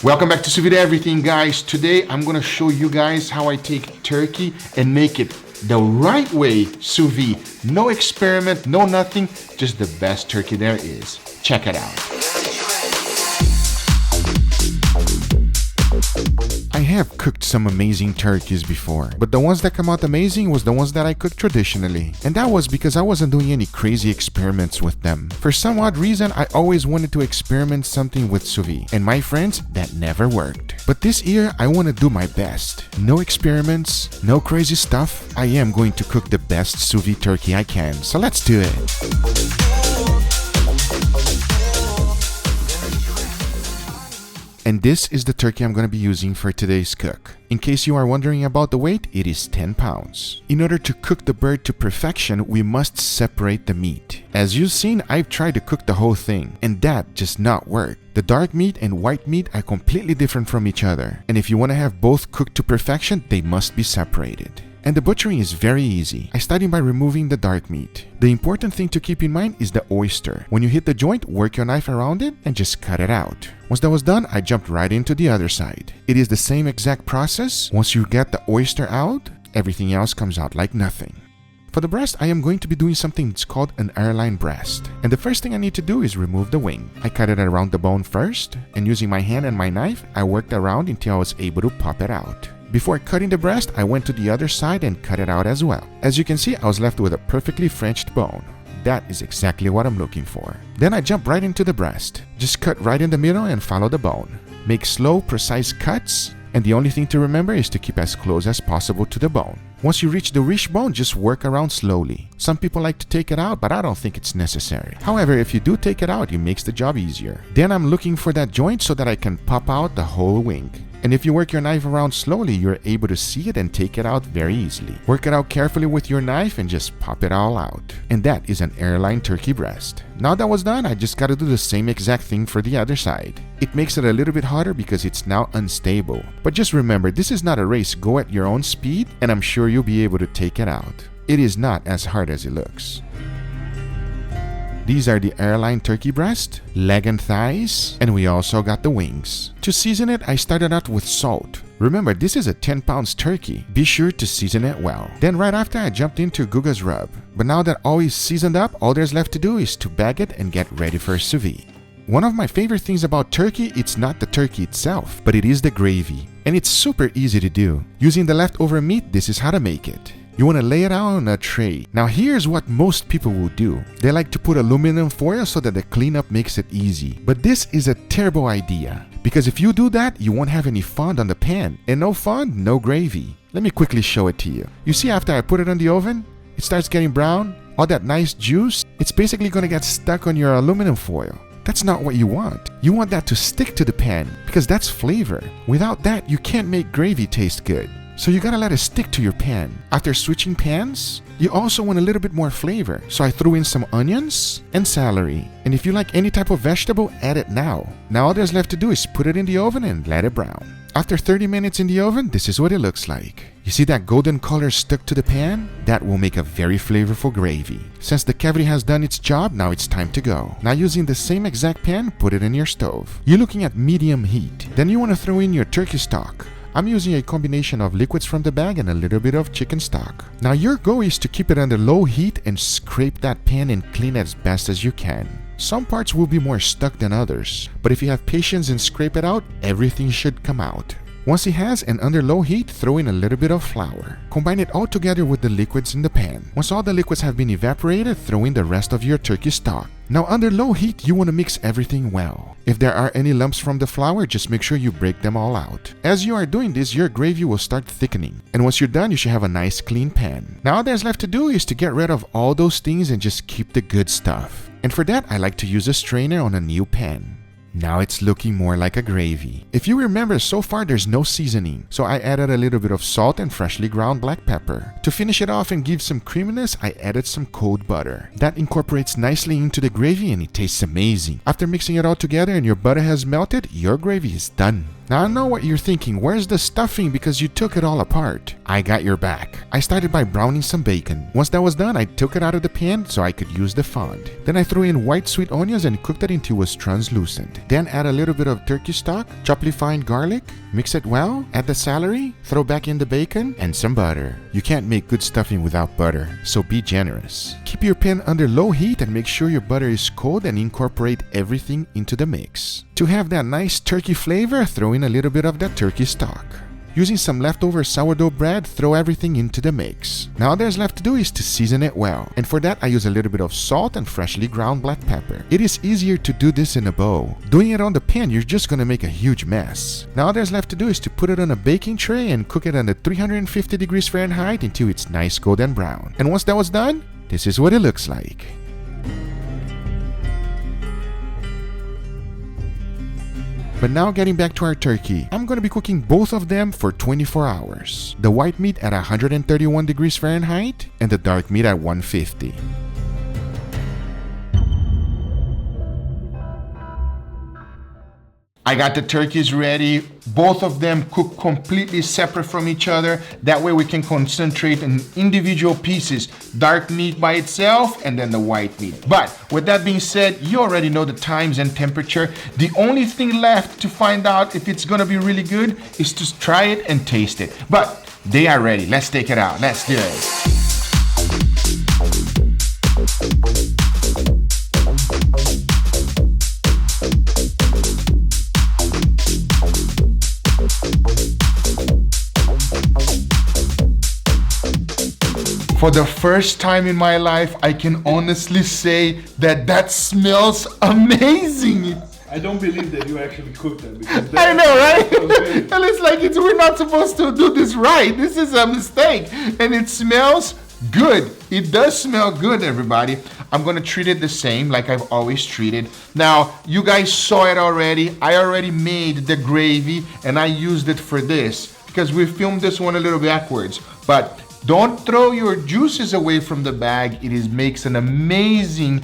Welcome back to Sous Vide Everything, guys. Today I'm gonna show you guys how I take turkey and make it the right way sous vide. No experiment, no nothing, just the best turkey there is. Check it out. I have cooked some amazing turkeys before, but the ones that come out amazing was the ones that I cooked traditionally. And that was because I wasn't doing any crazy experiments with them. For some odd reason, I always wanted to experiment something with sous vide. And my friends, that never worked. But this year, I want to do my best. No experiments, no crazy stuff. I am going to cook the best sous vide turkey I can. So let's do it. And this is the turkey I'm going to be using for today's cook. In case you are wondering about the weight, it is 10 pounds. In order to cook the bird to perfection, we must separate the meat. As you've seen, I've tried to cook the whole thing, and that just not work. The dark meat and white meat are completely different from each other. And if you want to have both cooked to perfection, they must be separated. And the butchering is very easy. I started by removing the dark meat. The important thing to keep in mind is the oyster. When you hit the joint, work your knife around it and just cut it out. Once that was done, I jumped right into the other side. It is the same exact process. Once you get the oyster out, everything else comes out like nothing. For the breast, I am going to be doing something that's called an airline breast. And the first thing I need to do is remove the wing. I cut it around the bone first, and using my hand and my knife, I worked around until I was able to pop it out. Before cutting the breast, I went to the other side and cut it out as well. As you can see, I was left with a perfectly Frenched bone. That is exactly what I'm looking for. Then I jump right into the breast. Just cut right in the middle and follow the bone. Make slow, precise cuts, and the only thing to remember is to keep as close as possible to the bone. Once you reach the rich bone, just work around slowly. Some people like to take it out, but I don't think it's necessary. However, if you do take it out, it makes the job easier. Then I'm looking for that joint so that I can pop out the whole wing. And if you work your knife around slowly, you're able to see it and take it out very easily. Work it out carefully with your knife and just pop it all out. And that is an airline turkey breast. Now that was done, I just gotta do the same exact thing for the other side. It makes it a little bit harder because it's now unstable. But just remember, this is not a race. Go at your own speed and I'm sure you'll be able to take it out. It is not as hard as it looks. These are the airline turkey breast, leg and thighs, and we also got the wings. To season it, I started out with salt. Remember, this is a 10 pounds turkey. Be sure to season it well. Then right after, I jumped into Guga's rub. But now that all is seasoned up, all there's left to do is to bag it and get ready for sous vide. One of my favorite things about turkey, it's not the turkey itself, but it is the gravy. And it's super easy to do. Using the leftover meat, this is how to make it. You want to lay it out on a tray. Now here's what most people will do. They like to put aluminum foil so that the cleanup makes it easy. But this is a terrible idea. Because if you do that, you won't have any fond on the pan. And no fond, no gravy. Let me quickly show it to you. You see after I put it on the oven, it starts getting brown. All that nice juice, it's basically going to get stuck on your aluminum foil. That's not what you want. You want that to stick to the pan because that's flavor. Without that, you can't make gravy taste good. So you gotta let it stick to your pan. After switching pans, you also want a little bit more flavor. So I threw in some onions and celery. And if you like any type of vegetable, add it now. Now all there's left to do is put it in the oven and let it brown. After 30 minutes in the oven, this is what it looks like. You see that golden color stuck to the pan? That will make a very flavorful gravy. Since the cavity has done its job, now it's time to go. Now using the same exact pan, put it in your stove. You're looking at medium heat. Then you want to throw in your turkey stock. I'm using a combination of liquids from the bag and a little bit of chicken stock. Now your goal is to keep it under low heat and scrape that pan and clean it as best as you can. Some parts will be more stuck than others, but if you have patience and scrape it out, everything should come out. Once it has and under low heat, throw in a little bit of flour. Combine it all together with the liquids in the pan. Once all the liquids have been evaporated, throw in the rest of your turkey stock. Now under low heat, you want to mix everything well. If there are any lumps from the flour, just make sure you break them all out. As you are doing this, your gravy will start thickening. And once you're done, you should have a nice clean pan. Now all there's left to do is to get rid of all those things and just keep the good stuff. And for that, I like to use a strainer on a new pan. Now it's looking more like a gravy. If you remember, so far there's no seasoning, so I added a little bit of salt and freshly ground black pepper. To finish it off and give some creaminess, I added some cold butter. That incorporates nicely into the gravy and it tastes amazing. After mixing it all together and your butter has melted, your gravy is done. Now I know what you're thinking, where's the stuffing because you took it all apart? I got your back. I started by browning some bacon. Once that was done, I took it out of the pan so I could use the fond. Then I threw in white sweet onions and cooked it until it was translucent. Then add a little bit of turkey stock, chop fine garlic, mix it well, add the celery, throw back in the bacon, and some butter. You can't make good stuffing without butter, so be generous. Keep your pan under low heat and make sure your butter is cold and incorporate everything into the mix. To have that nice turkey flavor, throw in a little bit of that turkey stock. Using some leftover sourdough bread, throw everything into the mix. Now all there's left to do is to season it well. And for that, I use a little bit of salt and freshly ground black pepper. It is easier to do this in a bowl. Doing it on the pan, you're just gonna make a huge mess. Now all there's left to do is to put it on a baking tray and cook it under 350 degrees Fahrenheit until it's nice golden brown. And once that was done, this is what it looks like. But now getting back to our turkey, I'm going to be cooking both of them for 24 hours. The white meat at 131 degrees Fahrenheit and the dark meat at 150. I got the turkeys ready. Both of them cooked completely separate from each other. That way we can concentrate on individual pieces. Dark meat by itself and then the white meat. But with that being said, you already know the times and temperature. The only thing left to find out if it's gonna be really good is to try it and taste it. But they are ready. Let's take it out. Let's do it. For the first time in my life, I can honestly say that smells amazing. I don't believe that you actually cooked them. Because I know, right? And it's like we're not supposed to do this right. This is a mistake. And it smells good. It does smell good, everybody. I'm going to treat it the same like I've always treated. Now, you guys saw it already. I already made the gravy and I used it for this because we filmed this one a little backwards. But don't throw your juices away from the bag. It makes an amazing,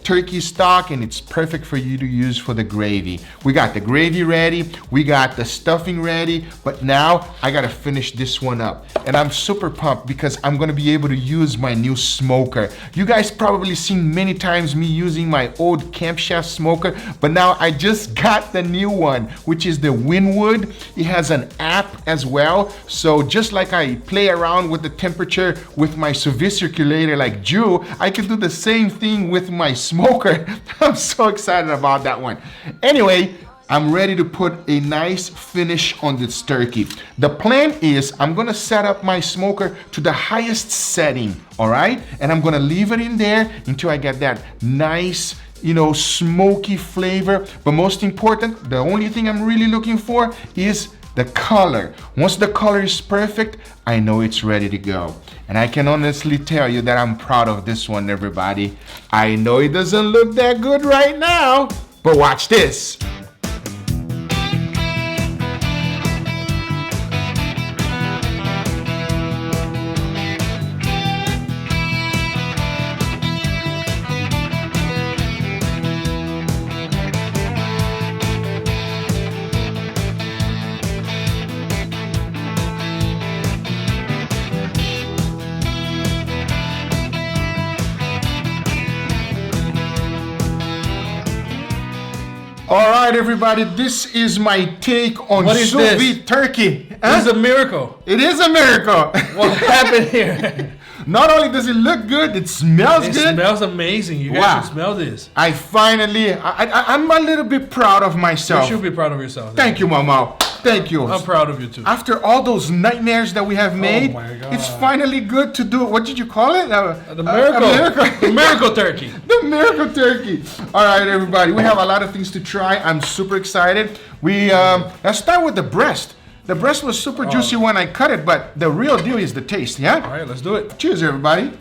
turkey stock, and it's perfect for you to use for the gravy. We got the gravy ready. We got the stuffing ready. But now I got to finish this one up. And I'm super pumped because I'm going to be able to use my new smoker. You guys probably seen many times me using my old Camp Chef smoker, but now I just got the new one, which is the Winwood. It has an app as well. So just like I play around with the temperature with my sous vide circulator like Drew, I can do the same thing with my smoker. I'm so excited about that one. Anyway, I'm ready to put a nice finish on this turkey. The plan is I'm gonna set up my smoker to the highest setting, all right? And I'm gonna leave it in there until I get that nice, smoky flavor. But most important, the only thing I'm really looking for is the color. Once the color is perfect, I know it's ready to go. And I can honestly tell you that I'm proud of this one, everybody. I know it doesn't look that good right now, but watch this. All right, everybody, this is my take on sous vide turkey. Huh? It's a miracle. It is a miracle. What happened here? Not only does it look good, it smells good. It smells amazing. You guys should smell this. I'm a little bit proud of myself. You should be proud of yourself. Thank you, Mama. Thank you. I'm proud of you too. After all those nightmares that we have made, it's finally good to do. What did you call it? The miracle. The miracle turkey. The miracle turkey. All right, everybody. We have a lot of things to try. I'm super excited. Let's start with the breast. The breast was super juicy when I cut it, but the real deal is the taste, yeah? All right, let's do it. Cheers, everybody.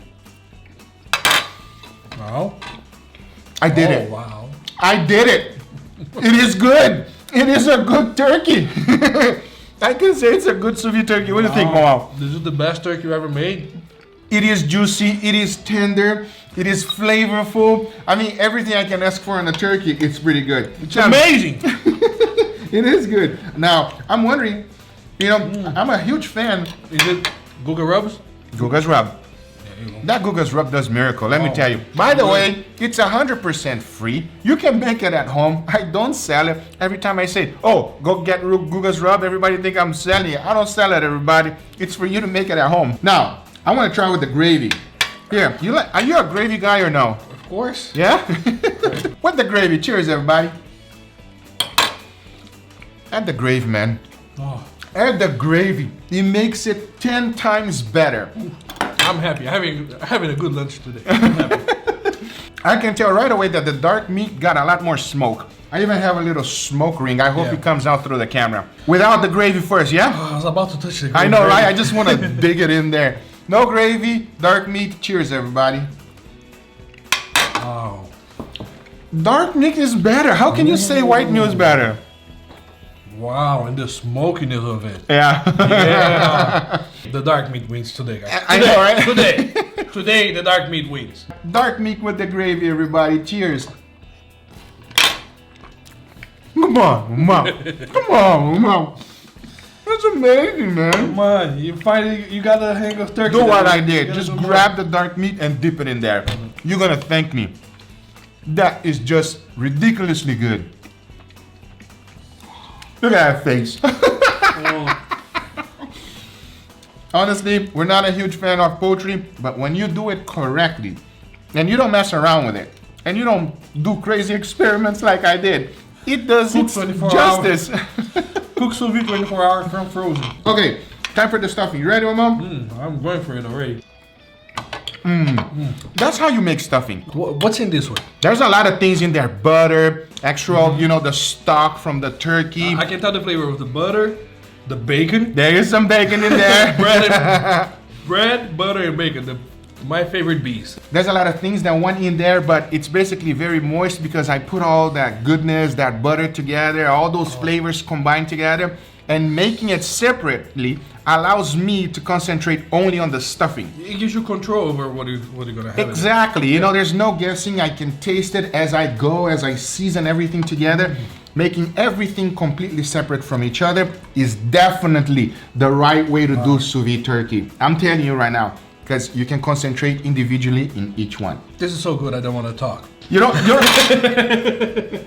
Wow. I did it. Wow. I did it. It is good. It is a good turkey. I can say it's a good sous vide turkey. What do you think, Mom? This is the best turkey you ever made. It is juicy. It is tender. It is flavorful. I mean, everything I can ask for in a turkey, it's pretty good. It's amazing. It is good. Now, I'm wondering, you know, I'm a huge fan. Is it Guga rubs? Guga's Rub. That Guga's Rub does miracle, let me tell you. By the way, it's 100% free. You can make it at home. I don't sell it. Every time I say, oh, go get Guga's Rub, everybody think I'm selling it. I don't sell it, everybody. It's for you to make it at home. Now, I want to try with the gravy. Here, are you a gravy guy or no? Of course. Yeah? With the gravy. Cheers, everybody. Add the gravy, man. Oh, Add the gravy. It makes it 10 times better. I'm happy. Having a good lunch today. I'm happy. I can tell right away that the dark meat got a lot more smoke. I even have a little smoke ring. I hope it comes out through the camera. Without the gravy first, yeah? Oh, I was about to touch the I know, right? I just want to dig it in there. No gravy, dark meat. Cheers, everybody. Wow. Dark meat is better. How can you say white meat is better? Wow, and the smokiness of it. Yeah. Yeah. The dark meat wins today, guys. I know, right? Today, the dark meat wins. Dark meat with the gravy, everybody. Cheers. Come on, come on. Come on, come on. That's amazing, man. Come on, you got the hang of turkey. Do what I did. Just grab the dark meat and dip it in there. You're gonna thank me. That is just ridiculously good. Look at that face. Honestly, we're not a huge fan of poultry, but when you do it correctly, and you don't mess around with it, and you don't do crazy experiments like I did, it does its justice. Cook sous vide 24 hours from frozen. Okay, time for the stuffing. You ready, Mom? I'm going for it already. That's how you make stuffing. What's in this one? There's a lot of things in there. Butter, actual, you know, the stock from the turkey. I can tell the flavor of the butter, the bacon. There is some bacon in there. bread, butter, and bacon. My favorite bees. There's a lot of things that went in there, but it's basically very moist because I put all that goodness, that butter together, all those flavors combined together, and making it separately allows me to concentrate only on the stuffing. It gives you control over what you're gonna have. Exactly. You know, there's no guessing. I can taste it as I go, as I season everything together. Making everything completely separate from each other is definitely the right way to do sous vide turkey. I'm telling you right now, because you can concentrate individually in each one. This is so good, I don't want to talk. You know,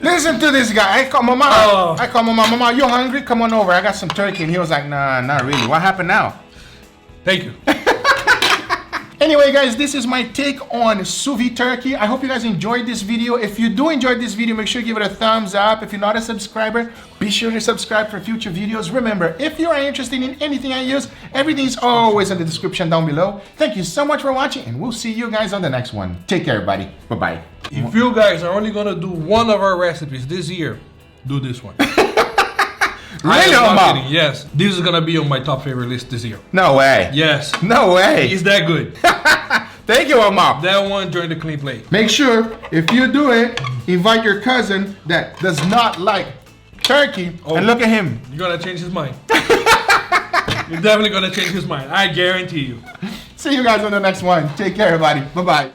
listen to this guy. I call Mama. Mama, you hungry? Come on over. I got some turkey. And he was like, nah, not really. What happened now? Thank you. Anyway, guys, this is my take on sous vide turkey. I hope you guys enjoyed this video. If you do enjoy this video, make sure you give it a thumbs up. If you're not a subscriber, be sure to subscribe for future videos. Remember, if you are interested in anything I use, everything is always in the description down below. Thank you so much for watching, and we'll see you guys on the next one. Take care, everybody. Bye-bye. If you guys are only gonna do one of our recipes this year, do this one. Really, Mom? Yes, this is gonna be on my top favorite list this year. No way. Yes. No way. It's that good. Thank you, Mom. That one during the clean plate. Make sure, if you do it, invite your cousin that does not like turkey, and look at him. You're gonna change his mind. You're definitely gonna change his mind. I guarantee you. See you guys on the next one. Take care, everybody. Bye-bye.